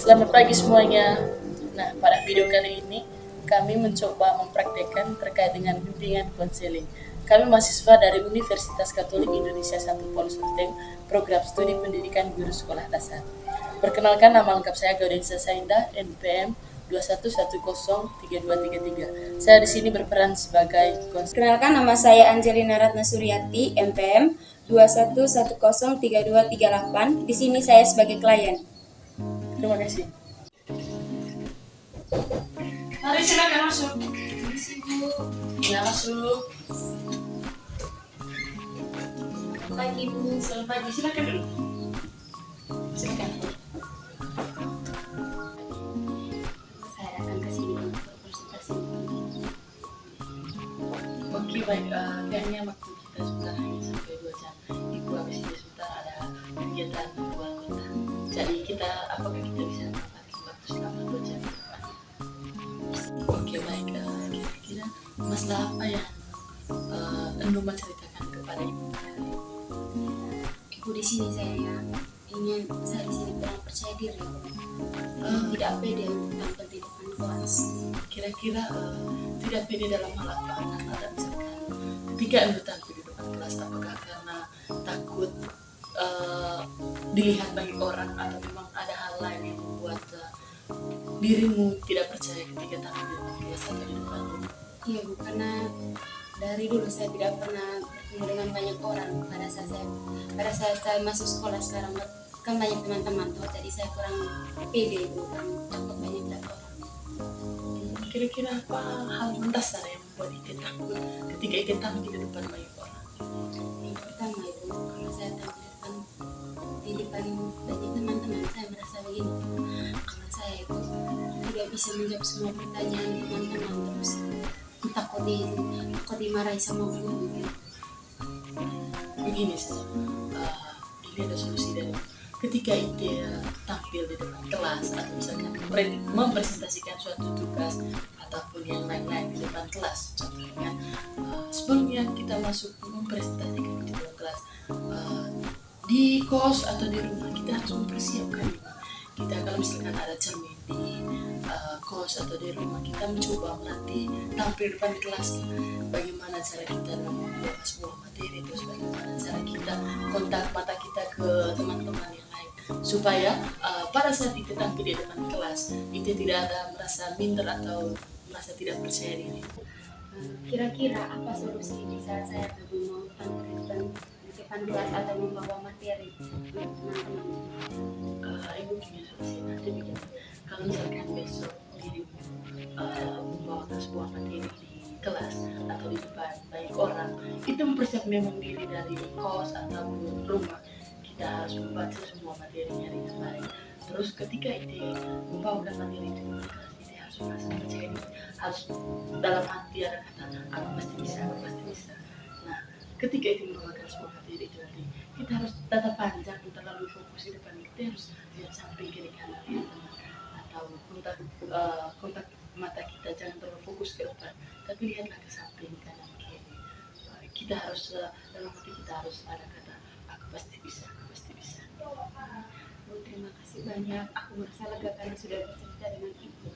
Selamat pagi semuanya. Nah, pada video kali ini kami mencoba mempraktekkan terkait dengan bimbingan konseling. Kami mahasiswa dari Universitas Katolik Indonesia 1 Polres Ruteng, program studi pendidikan guru sekolah dasar. Perkenalkan, nama lengkap saya Gaudensia Saindah, NPM 21103233. Saya di sini berperan sebagai konselor. Perkenalkan, nama saya Angelina Ratna Suryati, MPM 21103238. Di sini saya sebagai klien. Terima kasih. Mari silakan masuk. Ya, masuk. Selamat pagi Bu. Selamat pagi. Silakan dulu. Silakan. Saya datang ke sini untuk konsultasi. Oke, baik. Kayaknya waktu kita sudah hanya sampai 2 jam. Ibu habis ini sudah ada kegiatan luar kota. Jadi apakah kita bisa manfaatkan waktu selama 2 jam ke depan? Oke, baik. Kira-kira masalah apa yang Anda mau ceritakan kepada Ibu? Ibu, di sini saya ingin saya di sini kurang percaya diri, tidak pede untuk tampil di depan kelas. Kira-kira tidak pede dalam hal apa? Ada misalkan ketika Anda tampil di depan kelas, apakah karena takut dilihat banyak orang, atau memang ada hal lain yang membuat dirimu tidak percaya ketika tampil di depan kelas atau di depan umum? Iya Bu, karena dari dulu saya tidak pernah bertemu dengan banyak orang. Pada saat saya masuk sekolah sekarang kan banyak teman-teman tuh, jadi saya kurang pede Bu, dan takut banyak lihat orang. Kira-kira apa hal mendasar yang membuat Ike takut ketika Ike tampil di depan banyak orang? Yang pertama itu, kalau saya tampil di depan banyak teman-teman, saya merasa begini, kalau saya itu tidak bisa menjawab semua pertanyaan teman-teman, terus takut dimarahi sama guru. Begini saja, ini ada solusi dari ketika Ike tampil di depan kelas atau misalkan mempresentasikan suatu tugas ataupun yang lain-lain di depan kelas. Contohnya sebelumnya kita masuk mempresentasikan di depan kelas, di kos atau di rumah kita harus mempersiapkan. Kita kalau misalkan ada cermin di kos atau di rumah, kita mencoba melatih tampil depan kelas, bagaimana cara kita dalam membawa sebuah materi, terus bagaimana cara kita kontak mata kita ke teman-teman yang lain, supaya pada saat kita tampil di depan kelas itu tidak ada merasa minder atau merasa tidak percaya diri. Kira-kira apa solusi di saat saya mau tampil di depan kelas atau membawa materi untuk teman-teman? Ibu punya solusi nanti begini. Kalau misalkan besok dirimu membawakan sebuah materi di kelas atau di depan banyak orang, itu mempersiapkan memang diri dari kos ataupun rumah. Kita harus membaca semua materinya dengan baik. Terus ketika itu membawakan materi itu di kelas, itu harus merasa percaya diri, harus dalam hati ada kata aku pasti bisa, aku pasti bisa. Nah, ketika itu membawakan sebuah materi itu nanti kita harus tatap panjang, terlalu fokus di depan, kita harus lihat samping kiri kanan atau kontak mata kita jangan terlalu fokus ke depan, tapi lihatlah ke samping kanan kiri. Kita harus dalam hati kita harus ada kata aku pasti bisa, aku pasti bisa. Bu, terima kasih banyak. Aku merasa lega karena sudah bercerita dengan Ibu.